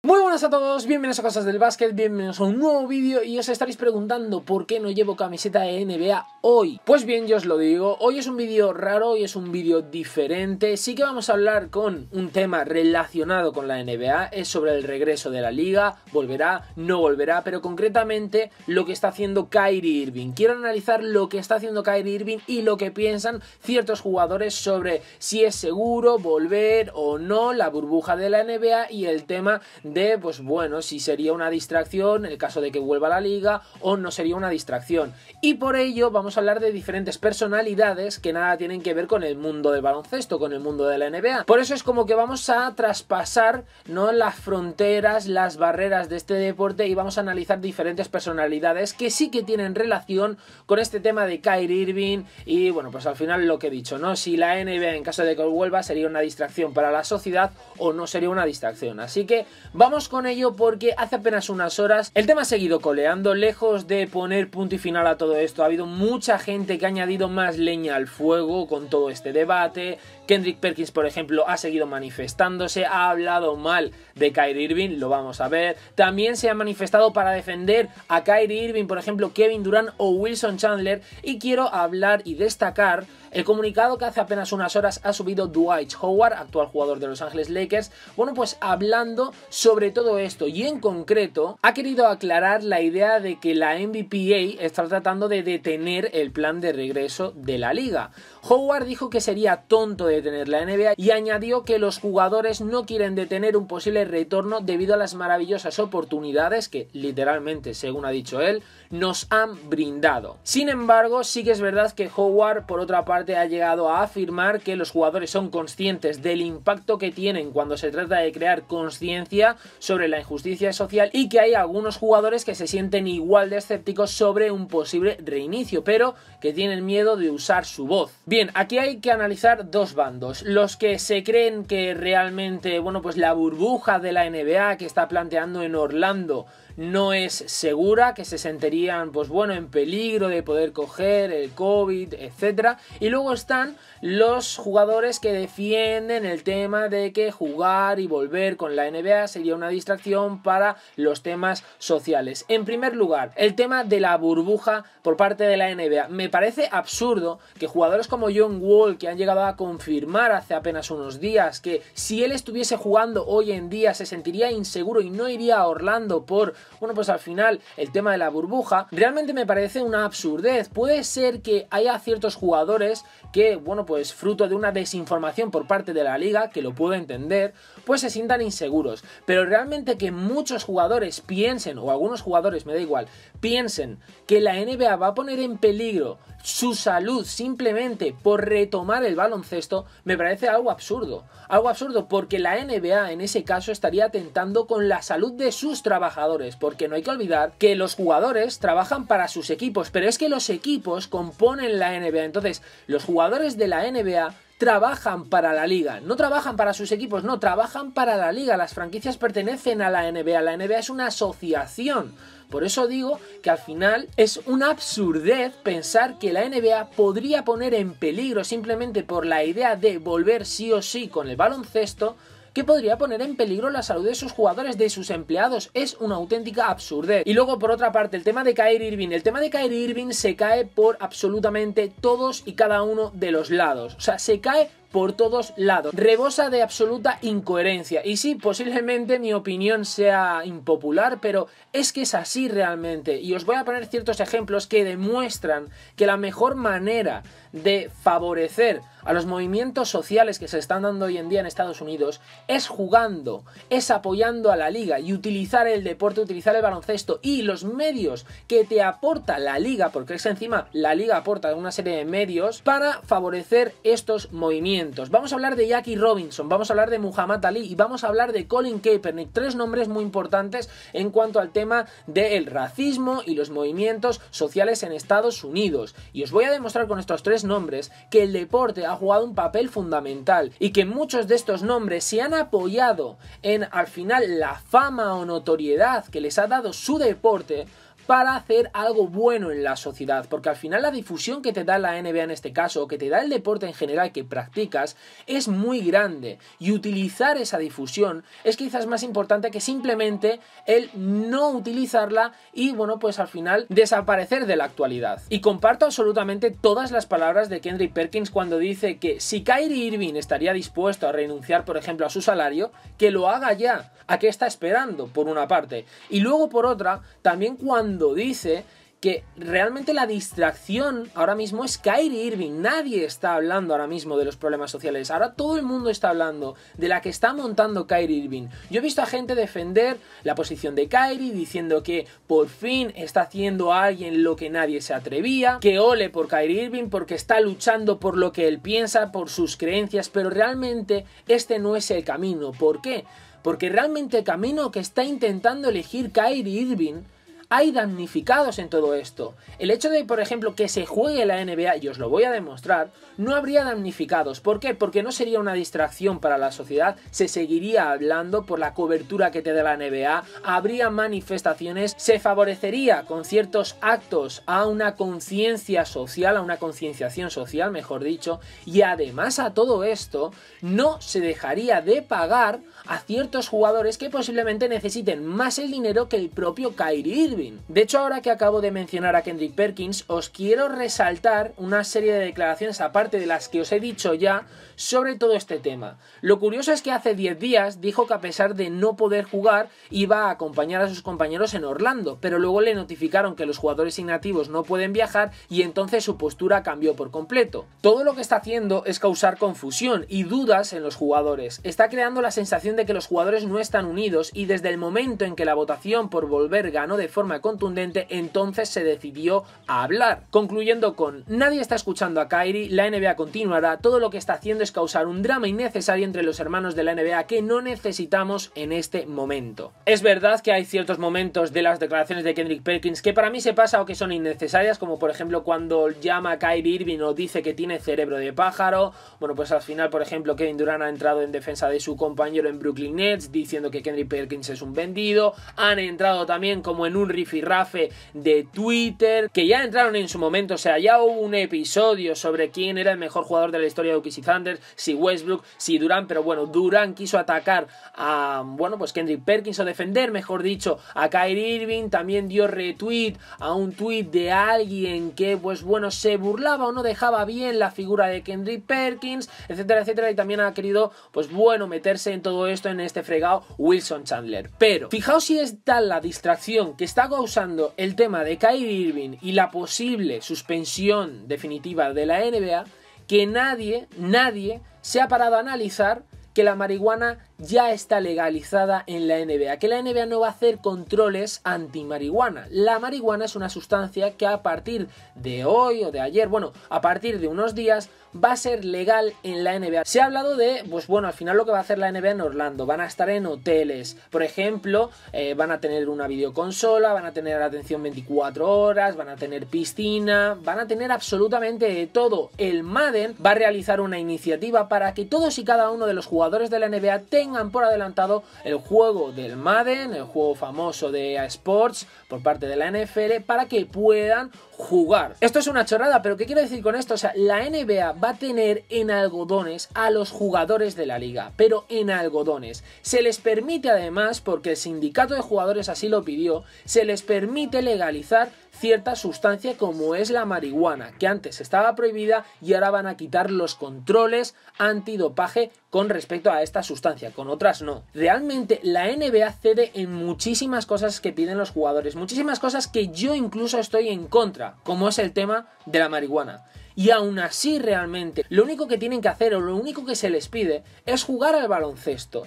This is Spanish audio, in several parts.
Muy buenas a todos, bienvenidos a Cosas del Básquet, bienvenidos a un nuevo vídeo y os estaréis preguntando por qué no llevo camiseta de NBA hoy. Pues bien, yo os lo digo, hoy es un vídeo raro, hoy es un vídeo diferente, sí que vamos a hablar con un tema relacionado con la NBA, es sobre el regreso de la liga, volverá, no volverá, pero concretamente lo que está haciendo Kyrie Irving. Quiero analizar lo que está haciendo Kyrie Irving y lo que piensan ciertos jugadores sobre si es seguro volver o no la burbuja de la NBA y el tema de, pues bueno, si sería una distracción en el caso de que vuelva a la liga o no sería una distracción. Y por ello vamos a hablar de diferentes personalidades que nada tienen que ver con el mundo del baloncesto, con el mundo de la NBA. Por eso es como que vamos a traspasar, ¿no?, las fronteras, las barreras de este deporte y vamos a analizar diferentes personalidades que sí que tienen relación con este tema de Kyrie Irving y, bueno, pues al final lo que he dicho, ¿no? Si la NBA en caso de que vuelva sería una distracción para la sociedad o no sería una distracción. Así que vamos con ello porque hace apenas unas horas el tema ha seguido coleando. Lejos de poner punto y final a todo esto, ha habido mucha gente que ha añadido más leña al fuego con todo este debate. Kendrick Perkins, por ejemplo, ha seguido manifestándose, ha hablado mal de Kyrie Irving, lo vamos a ver. También se ha manifestado para defender a Kyrie Irving, por ejemplo, Kevin Durant o Wilson Chandler. Y quiero hablar y destacar el comunicado que hace apenas unas horas ha subido Dwight Howard, actual jugador de Los Ángeles Lakers. Bueno, pues hablando sobre todo esto y en concreto ha querido aclarar la idea de que la NBPA está tratando de detener el plan de regreso de la liga. Howard dijo que sería tonto detener la NBA y añadió que los jugadores no quieren detener un posible retorno debido a las maravillosas oportunidades que literalmente, según ha dicho él, nos han brindado. Sin embargo, sí que es verdad que Howard, por otra parte, ha llegado a afirmar que los jugadores son conscientes del impacto que tienen cuando se trata de crear conciencia sobre la injusticia social y que hay algunos jugadores que se sienten igual de escépticos sobre un posible reinicio, pero que tienen miedo de usar su voz. Bien, aquí hay que analizar dos bandos. Los que se creen que realmente, bueno, pues la burbuja de la NBA que está planteando en Orlando no es segura, que se sentirían, pues bueno, en peligro de poder coger el COVID, etcétera. Y luego están los jugadores que defienden el tema de que jugar y volver con la NBA sería una distracción para los temas sociales. En primer lugar, el tema de la burbuja por parte de la NBA. Me parece absurdo que jugadores como John Wall, que han llegado a confirmar hace apenas unos días que si él estuviese jugando hoy en día se sentiría inseguro y no iría a Orlando por, bueno, pues al final el tema de la burbuja, realmente me parece una absurdez. Puede ser que haya ciertos jugadores que, bueno, pues fruto de una desinformación por parte de la liga, que lo puedo entender, pues se sientan inseguros. Pero realmente que muchos jugadores piensen, o algunos jugadores, me da igual, piensen que la NBA va a poner en peligro su salud simplemente por retomar el baloncesto, me parece algo absurdo. Algo absurdo porque la NBA en ese caso estaría atentando con la salud de sus trabajadores, porque no hay que olvidar que los jugadores trabajan para sus equipos, pero es que los equipos componen la NBA, entonces los jugadores de la NBA trabajan para la liga, no trabajan para sus equipos, no, trabajan para la liga. Las franquicias pertenecen a la NBA es una asociación. Por eso digo que al final es una absurdez pensar que la NBA podría poner en peligro simplemente por la idea de volver sí o sí con el baloncesto, que podría poner en peligro la salud de sus jugadores, de sus empleados. Es una auténtica absurdez. Y luego, por otra parte, el tema de Kyrie Irving. El tema de Kyrie Irving se cae por absolutamente todos y cada uno de los lados. O sea, se cae por todos lados. Rebosa de absoluta incoherencia. Y sí, posiblemente mi opinión sea impopular, pero es que es así realmente. Y os voy a poner ciertos ejemplos que demuestran que la mejor manera de favorecer a los movimientos sociales que se están dando hoy en día en Estados Unidos es jugando, es apoyando a la liga y utilizar el deporte, utilizar el baloncesto y los medios que te aporta la liga, porque es encima la liga aporta una serie de medios para favorecer estos movimientos. Vamos a hablar de Jackie Robinson, vamos a hablar de Muhammad Ali y vamos a hablar de Colin Kaepernick, tres nombres muy importantes en cuanto al tema del racismo y los movimientos sociales en Estados Unidos. Y os voy a demostrar con estos tres nombres que el deporte ha jugado un papel fundamental y que muchos de estos nombres se han apoyado en al final la fama o notoriedad que les ha dado su deporte para hacer algo bueno en la sociedad, porque al final la difusión que te da la NBA en este caso, o que te da el deporte en general que practicas, es muy grande, y utilizar esa difusión es quizás más importante que simplemente el no utilizarla y bueno, pues al final desaparecer de la actualidad. Y comparto absolutamente todas las palabras de Kendrick Perkins cuando dice que si Kyrie Irving estaría dispuesto a renunciar, por ejemplo, a su salario, que lo haga ya. ¿A qué está esperando? Por una parte. Y luego por otra, también cuando dice que realmente la distracción ahora mismo es Kyrie Irving. Nadie está hablando ahora mismo de los problemas sociales. Ahora todo el mundo está hablando de la que está montando Kyrie Irving. Yo he visto a gente defender la posición de Kyrie diciendo que por fin está haciendo a alguien lo que nadie se atrevía, que ole por Kyrie Irving porque está luchando por lo que él piensa, por sus creencias, pero realmente este no es el camino. ¿Por qué? Porque realmente el camino que está intentando elegir Kyrie Irving, hay damnificados en todo esto. El hecho de, por ejemplo, que se juegue la NBA, y os lo voy a demostrar, no habría damnificados. ¿Por qué? Porque no sería una distracción para la sociedad, se seguiría hablando por la cobertura que te da la NBA, habría manifestaciones, se favorecería con ciertos actos a una conciencia social, a una concienciación social, mejor dicho, y además a todo esto no se dejaría de pagar a ciertos jugadores que posiblemente necesiten más el dinero que el propio Kyrie Irving. De hecho, ahora que acabo de mencionar a Kendrick Perkins, os quiero resaltar una serie de declaraciones, aparte de las que os he dicho ya, sobre todo este tema. Lo curioso es que hace 10 días dijo que a pesar de no poder jugar, iba a acompañar a sus compañeros en Orlando, pero luego le notificaron que los jugadores inactivos no pueden viajar y entonces su postura cambió por completo. Todo lo que está haciendo es causar confusión y dudas en los jugadores. Está creando la sensación de que los jugadores no están unidos y desde el momento en que la votación por volver ganó de forma contundente, entonces se decidió a hablar. Concluyendo con: nadie está escuchando a Kyrie, la NBA continuará, todo lo que está haciendo es causar un drama innecesario entre los hermanos de la NBA que no necesitamos en este momento. Es verdad que hay ciertos momentos de las declaraciones de Kendrick Perkins que para mí se pasa o que son innecesarias, como por ejemplo cuando llama a Kyrie Irving o dice que tiene cerebro de pájaro. Bueno, pues al final, por ejemplo, Kevin Durant ha entrado en defensa de su compañero en Brooklyn Nets diciendo que Kendrick Perkins es un vendido. Han entrado también como en un rifirrafe de Twitter, que ya entraron en su momento, o sea, ya hubo un episodio sobre quién era el mejor jugador de la historia de OKC Thunder, si Westbrook, si Durant, pero bueno, Durant quiso atacar a, bueno, pues Kendrick Perkins, o defender, mejor dicho, a Kyrie Irving. También dio retweet a un tweet de alguien que, pues bueno, se burlaba o no dejaba bien la figura de Kendrick Perkins, etcétera, etcétera, y también ha querido, pues bueno, meterse en todo esto, en este fregado Wilson Chandler. Pero fijaos si es tal la distracción que está causando el tema de Kyrie Irving y la posible suspensión definitiva de la NBA, que nadie se ha parado a analizar que la marihuana ya está legalizada en la NBA, que la NBA no va a hacer controles anti-marihuana. La marihuana es una sustancia que a partir de hoy o de ayer, bueno, a partir de unos días, va a ser legal en la NBA. Se ha hablado de, pues bueno, al final lo que va a hacer la NBA en Orlando, van a estar en hoteles, por ejemplo, van a tener una videoconsola, van a tener atención 24 horas, van a tener piscina, van a tener absolutamente de todo. El Madden va a realizar una iniciativa para que todos y cada uno de los jugadores de la NBA tengan por adelantado el juego del Madden, el juego famoso de EA Sports por parte de la NFL, para que puedan jugar. Esto es una chorrada, pero ¿qué quiero decir con esto? O sea, la NBA va a tener en algodones a los jugadores de la liga, pero en algodones. Se les permite además, porque el sindicato de jugadores así lo pidió, se les permite legalizar cierta sustancia como es la marihuana, que antes estaba prohibida y ahora van a quitar los controles antidopaje con respecto a esta sustancia, con otras no. Realmente la NBA cede en muchísimas cosas que piden los jugadores, muchísimas cosas que yo incluso estoy en contra, como es el tema de la marihuana. Y aún así realmente lo único que tienen que hacer, o lo único que se les pide, es jugar al baloncesto,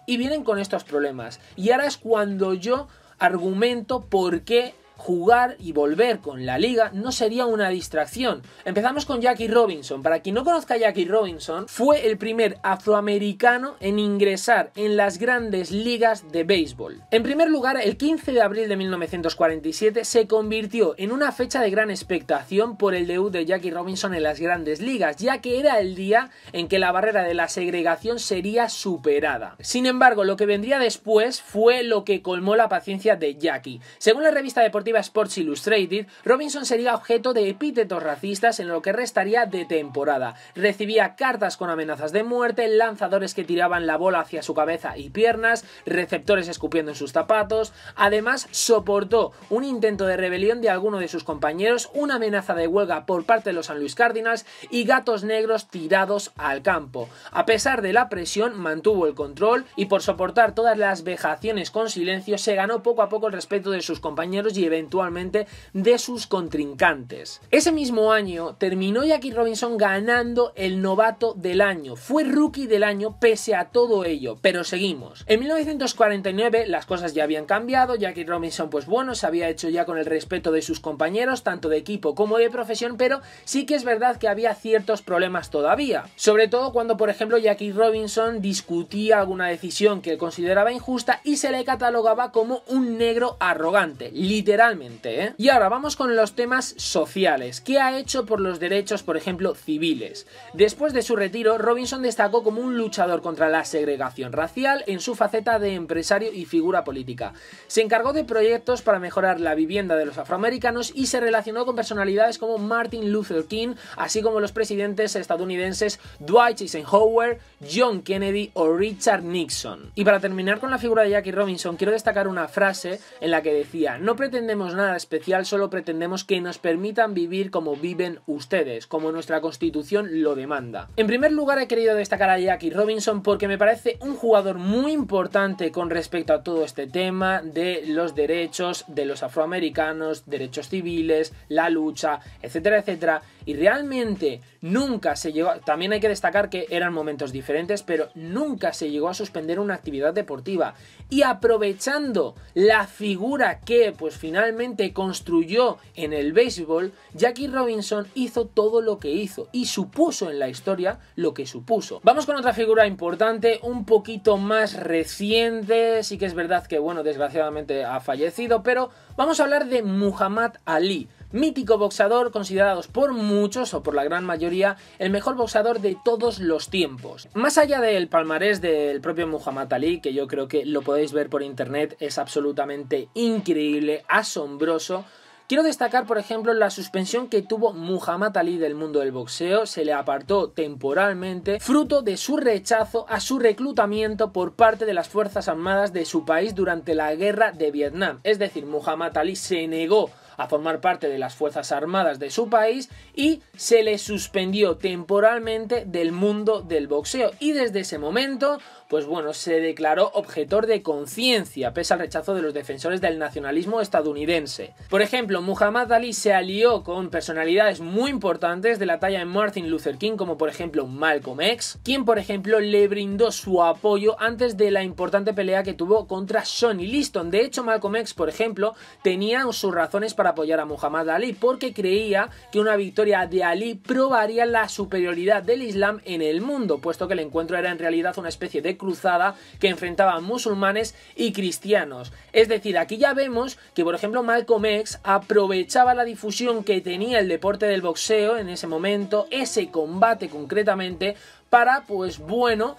y vienen con estos problemas. Y ahora es cuando yo argumento por qué jugar y volver con la liga no sería una distracción. Empezamos con Jackie Robinson. Para quien no conozca a Jackie Robinson, fue el primer afroamericano en ingresar en las grandes ligas de béisbol. En primer lugar, el 15 de abril de 1947 se convirtió en una fecha de gran expectación por el debut de Jackie Robinson en las grandes ligas, ya que era el día en que la barrera de la segregación sería superada. Sin embargo, lo que vendría después fue lo que colmó la paciencia de Jackie. Según la revista deportiva Sports Illustrated, Robinson sería objeto de epítetos racistas en lo que restaría de temporada. Recibía cartas con amenazas de muerte, lanzadores que tiraban la bola hacia su cabeza y piernas, receptores escupiendo en sus zapatos. Además, soportó un intento de rebelión de alguno de sus compañeros, una amenaza de huelga por parte de los St. Louis Cardinals y gatos negros tirados al campo. A pesar de la presión, mantuvo el control y por soportar todas las vejaciones con silencio, se ganó poco a poco el respeto de sus compañeros y eventualmente de sus contrincantes. Ese mismo año terminó Jackie Robinson ganando el novato del año. Fue rookie del año pese a todo ello, pero seguimos. En 1949 las cosas ya habían cambiado. Jackie Robinson, pues bueno, se había hecho ya con el respeto de sus compañeros, tanto de equipo como de profesión, pero sí que es verdad que había ciertos problemas todavía. Sobre todo cuando, por ejemplo, Jackie Robinson discutía alguna decisión que consideraba injusta y se le catalogaba como un negro arrogante, literalmente, ¿eh? Y ahora vamos con los temas sociales. ¿Qué ha hecho por los derechos, por ejemplo, civiles? Después de su retiro, Robinson destacó como un luchador contra la segregación racial en su faceta de empresario y figura política. Se encargó de proyectos para mejorar la vivienda de los afroamericanos y se relacionó con personalidades como Martin Luther King, así como los presidentes estadounidenses Dwight Eisenhower, John Kennedy o Richard Nixon. Y para terminar con la figura de Jackie Robinson, quiero destacar una frase en la que decía: no pretendemos nada especial, solo pretendemos que nos permitan vivir como viven ustedes, como nuestra constitución lo demanda. En primer lugar, he querido destacar a Jackie Robinson porque me parece un jugador muy importante con respecto a todo este tema de los derechos de los afroamericanos, derechos civiles, la lucha, etcétera, etcétera. Y realmente nunca se llegó, también hay que destacar que eran momentos diferentes, pero nunca se llegó a suspender una actividad deportiva. Y aprovechando la figura que pues finalmente construyó en el béisbol, Jackie Robinson hizo todo lo que hizo y supuso en la historia lo que supuso. Vamos con otra figura importante, un poquito más reciente. Sí que es verdad que, bueno, desgraciadamente ha fallecido, pero vamos a hablar de Muhammad Ali. Mítico boxeador, considerado por muchos o por la gran mayoría el mejor boxeador de todos los tiempos. Más allá del palmarés del propio Muhammad Ali, que yo creo que lo podéis ver por internet, es absolutamente increíble, asombroso. Quiero destacar, por ejemplo, la suspensión que tuvo Muhammad Ali del mundo del boxeo. Se le apartó temporalmente, fruto de su rechazo a su reclutamiento por parte de las Fuerzas Armadas de su país durante la guerra de Vietnam. Es decir, Muhammad Ali se negó a formar parte de las Fuerzas Armadas de su país y se le suspendió temporalmente del mundo del boxeo. Y desde ese momento, pues bueno, se declaró objetor de conciencia, pese al rechazo de los defensores del nacionalismo estadounidense. Por ejemplo, Muhammad Ali se alió con personalidades muy importantes de la talla de Martin Luther King, como por ejemplo Malcolm X, quien por ejemplo le brindó su apoyo antes de la importante pelea que tuvo contra Sonny Liston. De hecho, Malcolm X, por ejemplo, tenía sus razones para apoyar a Muhammad Ali, porque creía que una victoria de Ali probaría la superioridad del Islam en el mundo, puesto que el encuentro era en realidad una especie de cruzada que enfrentaba a musulmanes y cristianos. Es decir, aquí ya vemos que, por ejemplo, Malcolm X aprovechaba la difusión que tenía el deporte del boxeo en ese momento, ese combate concretamente, para, pues bueno,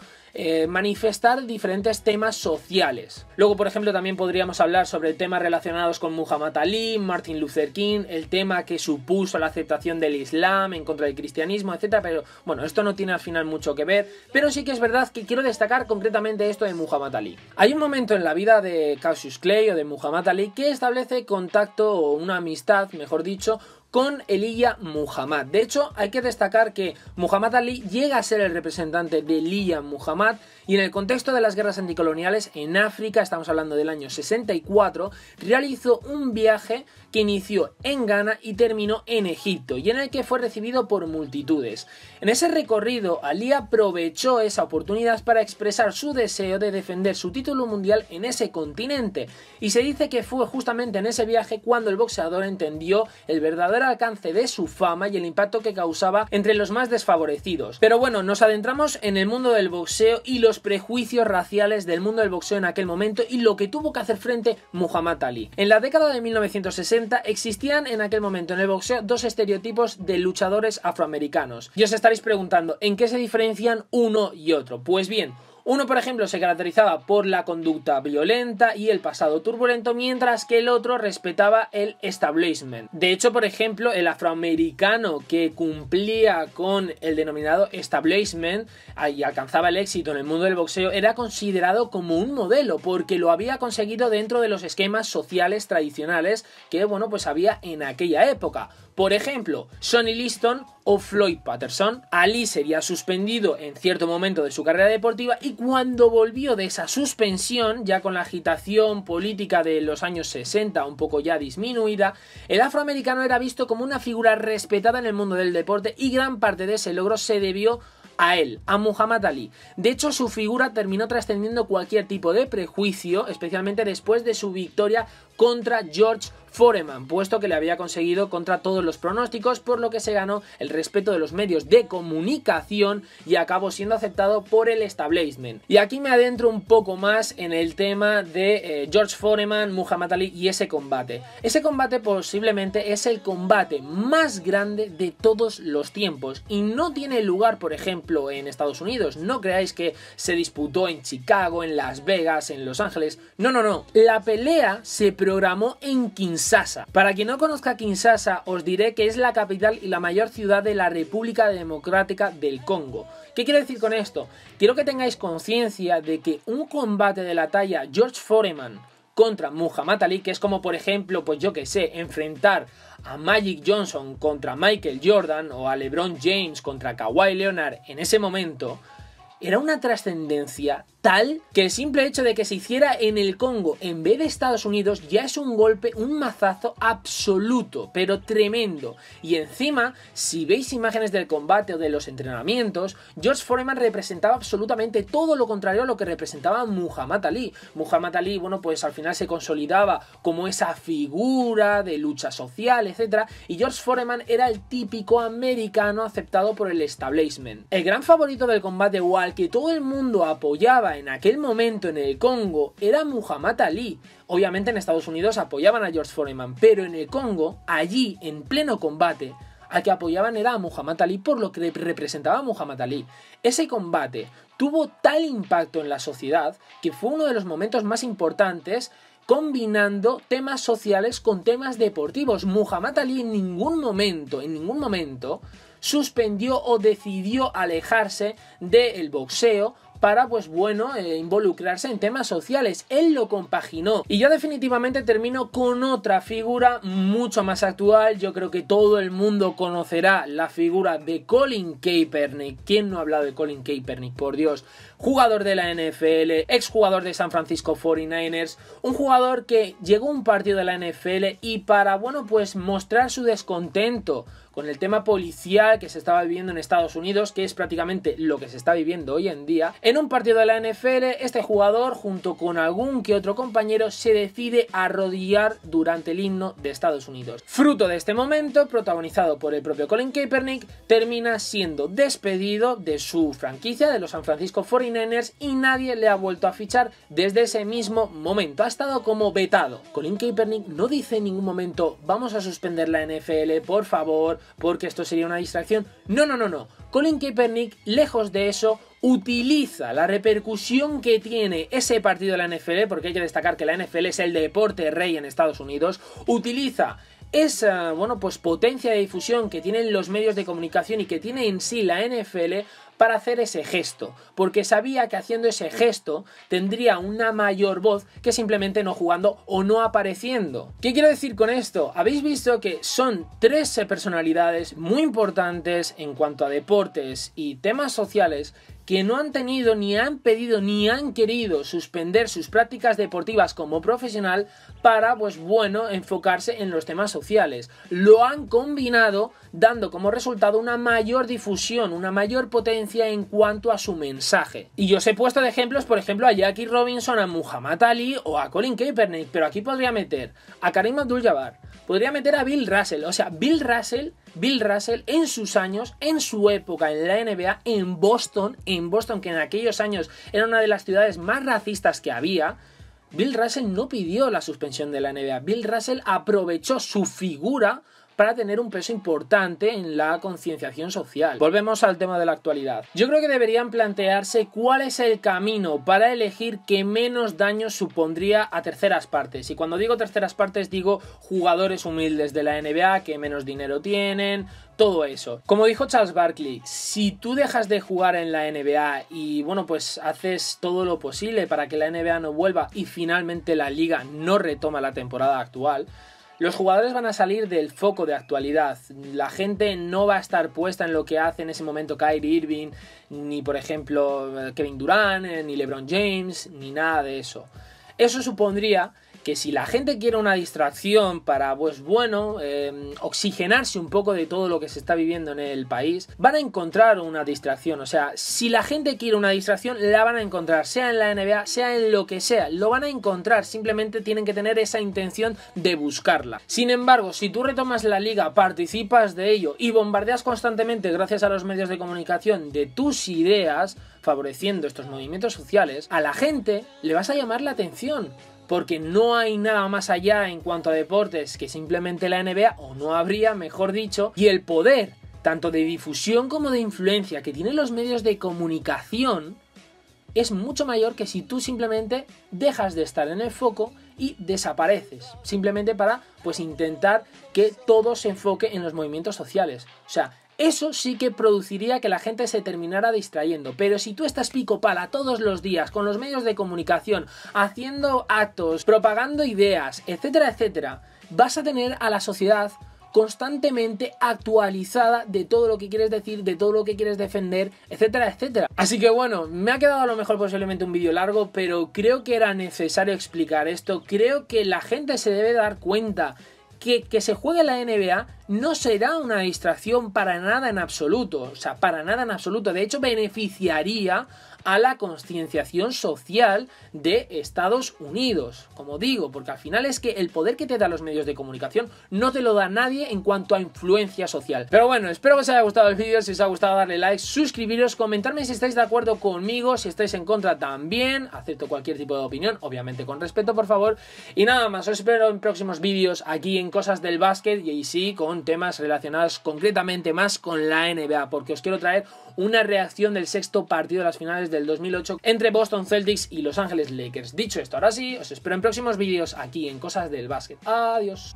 manifestar diferentes temas sociales. Luego, por ejemplo, también podríamos hablar sobre temas relacionados con Muhammad Ali, Martin Luther King, el tema que supuso la aceptación del Islam en contra del cristianismo, etcétera. Pero bueno, esto no tiene al final mucho que ver, pero sí que es verdad que quiero destacar concretamente esto de Muhammad Ali. Hay un momento en la vida de Cassius Clay o de Muhammad Ali que establece contacto o una amistad, mejor dicho, con Elijah Muhammad. De hecho, hay que destacar que Muhammad Ali llega a ser el representante de Elijah Muhammad, y en el contexto de las guerras anticoloniales en África, estamos hablando del año 64, realizó un viaje que inició en Ghana y terminó en Egipto, y en el que fue recibido por multitudes. En ese recorrido, Ali aprovechó esa oportunidad para expresar su deseo de defender su título mundial en ese continente, y se dice que fue justamente en ese viaje cuando el boxeador entendió el verdadero alcance de su fama y el impacto que causaba entre los más desfavorecidos. Pero bueno, nos adentramos en el mundo del boxeo y los prejuicios raciales del mundo del boxeo en aquel momento y lo que tuvo que hacer frente Muhammad Ali. En la década de 1960 existían en aquel momento en el boxeo dos estereotipos de luchadores afroamericanos. Y os estaréis preguntando, ¿en qué se diferencian uno y otro? Pues bien, uno, por ejemplo, se caracterizaba por la conducta violenta y el pasado turbulento, mientras que el otro respetaba el establishment. De hecho, por ejemplo, el afroamericano que cumplía con el denominado establishment y alcanzaba el éxito en el mundo del boxeo era considerado como un modelo, porque lo había conseguido dentro de los esquemas sociales tradicionales que, bueno, pues había en aquella época. Por ejemplo, Sonny Liston o Floyd Patterson. Ali sería suspendido en cierto momento de su carrera deportiva, y cuando volvió de esa suspensión, ya con la agitación política de los años 60 un poco ya disminuida, el afroamericano era visto como una figura respetada en el mundo del deporte, y gran parte de ese logro se debió a él, a Muhammad Ali. De hecho, su figura terminó trascendiendo cualquier tipo de prejuicio, especialmente después de su victoria contra George Foreman, puesto que le había conseguido contra todos los pronósticos, por lo que se ganó el respeto de los medios de comunicación y acabó siendo aceptado por el establishment. Y aquí me adentro un poco más en el tema de George Foreman, Muhammad Ali y ese combate. Ese combate posiblemente es el combate más grande de todos los tiempos y no tiene lugar, por ejemplo, en Estados Unidos. No creáis que se disputó en Chicago, en Las Vegas, en Los Ángeles. No, no, no. La pelea se programó en Kinshasa. Para quien no conozca Kinshasa, os diré que es la capital y la mayor ciudad de la República Democrática del Congo. ¿Qué quiero decir con esto? Quiero que tengáis conciencia de que un combate de la talla George Foreman contra Muhammad Ali, que es como, por ejemplo, pues yo que sé, enfrentar a Magic Johnson contra Michael Jordan o a LeBron James contra Kawhi Leonard en ese momento, era una trascendencia tal que el simple hecho de que se hiciera en el Congo en vez de Estados Unidos ya es un golpe, un mazazo absoluto, pero tremendo. Y encima, si veis imágenes del combate o de los entrenamientos, George Foreman representaba absolutamente todo lo contrario a lo que representaba Muhammad Ali. Muhammad Ali, bueno, pues al final se consolidaba como esa figura de lucha social, etc. Y George Foreman era el típico americano aceptado por el establishment. El gran favorito del combate, o al que todo el mundo apoyaba en aquel momento en el Congo, era Muhammad Ali. Obviamente en Estados Unidos apoyaban a George Foreman, pero en el Congo, allí en pleno combate, al que apoyaban era a Muhammad Ali por lo que representaba a Muhammad Ali. Ese combate tuvo tal impacto en la sociedad que fue uno de los momentos más importantes, combinando temas sociales con temas deportivos. Muhammad Ali en ningún momento suspendió o decidió alejarse del boxeo para, pues bueno, involucrarse en temas sociales. Él lo compaginó. Y yo definitivamente termino con otra figura mucho más actual. Yo creo que todo el mundo conocerá la figura de Colin Kaepernick. ¿Quién no ha hablado de Colin Kaepernick? Por Dios. Jugador de la NFL, exjugador de San Francisco 49ers, un jugador que llegó a un partido de la NFL y para, bueno, pues mostrar su descontento con el tema policial que se estaba viviendo en Estados Unidos, que es prácticamente lo que se está viviendo hoy en día, en un partido de la NFL, este jugador, junto con algún que otro compañero, se decide arrodillar durante el himno de Estados Unidos. Fruto de este momento, protagonizado por el propio Colin Kaepernick, termina siendo despedido de su franquicia, de los San Francisco 49ers, y nadie le ha vuelto a fichar desde ese mismo momento. Ha estado como vetado. Colin Kaepernick no dice en ningún momento, vamos a suspender la NFL, por favor, porque esto sería una distracción. No, no, no, no. Colin Kaepernick, lejos de eso, utiliza la repercusión que tiene ese partido de la NFL, porque hay que destacar que la NFL es el deporte rey en Estados Unidos, utiliza esa, bueno, pues potencia de difusión que tienen los medios de comunicación y que tiene en sí la NFL para hacer ese gesto, porque sabía que haciendo ese gesto tendría una mayor voz que simplemente no jugando o no apareciendo. ¿Qué quiero decir con esto? Habéis visto que son tres personalidades muy importantes en cuanto a deportes y temas sociales que no han tenido, ni han pedido, ni han querido suspender sus prácticas deportivas como profesional para, pues bueno, enfocarse en los temas sociales. Lo han combinado dando como resultado una mayor difusión, una mayor potencia en cuanto a su mensaje. Y yo os he puesto de ejemplos, por ejemplo, a Jackie Robinson, a Muhammad Ali o a Colin Kaepernick, pero aquí podría meter a Kareem Abdul-Jabbar, podría meter a Bill Russell, o sea, Bill Russell en sus años, en su época en la NBA, en Boston, que en aquellos años era una de las ciudades más racistas que había, Bill Russell no pidió la suspensión de la NBA. Bill Russell aprovechó su figura para tener un peso importante en la concienciación social. Volvemos al tema de la actualidad. Yo creo que deberían plantearse cuál es el camino para elegir que menos daño supondría a terceras partes. Y cuando digo terceras partes digo jugadores humildes de la NBA que menos dinero tienen, todo eso. Como dijo Charles Barkley, si tú dejas de jugar en la NBA y bueno, pues haces todo lo posible para que la NBA no vuelva y finalmente la liga no retoma la temporada actual, los jugadores van a salir del foco de actualidad. La gente no va a estar puesta en lo que hace en ese momento Kyrie Irving, ni por ejemplo Kevin Durant, ni LeBron James, ni nada de eso. Eso supondría que si la gente quiere una distracción para, pues bueno, oxigenarse un poco de todo lo que se está viviendo en el país, van a encontrar una distracción. O sea, si la gente quiere una distracción, la van a encontrar, sea en la NBA, sea en lo que sea, lo van a encontrar, simplemente tienen que tener esa intención de buscarla. Sin embargo, si tú retomas la liga, participas de ello y bombardeas constantemente gracias a los medios de comunicación de tus ideas, favoreciendo estos movimientos sociales, a la gente le vas a llamar la atención. Porque no hay nada más allá en cuanto a deportes que simplemente la NBA, o no habría, mejor dicho, y el poder, tanto de difusión como de influencia que tienen los medios de comunicación, es mucho mayor que si tú simplemente dejas de estar en el foco y desapareces, simplemente para, pues, intentar que todo se enfoque en los movimientos sociales. O sea, eso sí que produciría que la gente se terminara distrayendo. Pero si tú estás pico pala todos los días con los medios de comunicación, haciendo actos, propagando ideas, etcétera, etcétera, vas a tener a la sociedad constantemente actualizada de todo lo que quieres decir, de todo lo que quieres defender, etcétera, etcétera. Así que bueno, me ha quedado a lo mejor posiblemente un vídeo largo, pero creo que era necesario explicar esto. Creo que la gente se debe dar cuenta que se juegue la NBA no será una distracción para nada en absoluto, o sea, para nada en absoluto. De hecho, beneficiaría a la concienciación social de Estados Unidos, como digo, porque al final es que el poder que te dan los medios de comunicación no te lo da nadie en cuanto a influencia social. Pero bueno, espero que os haya gustado el vídeo. Si os ha gustado, darle like, suscribiros, comentarme si estáis de acuerdo conmigo, si estáis en contra también. Acepto cualquier tipo de opinión, obviamente con respeto, por favor. Y nada más, os espero en próximos vídeos aquí en Cosas del Básquet, y sí, con temas relacionados concretamente más con la NBA, porque os quiero traer una reacción del sexto partido de las finales del 2008 entre Boston Celtics y Los Ángeles Lakers. Dicho esto, ahora sí, os espero en próximos vídeos aquí en Cosas del Básquet. Adiós.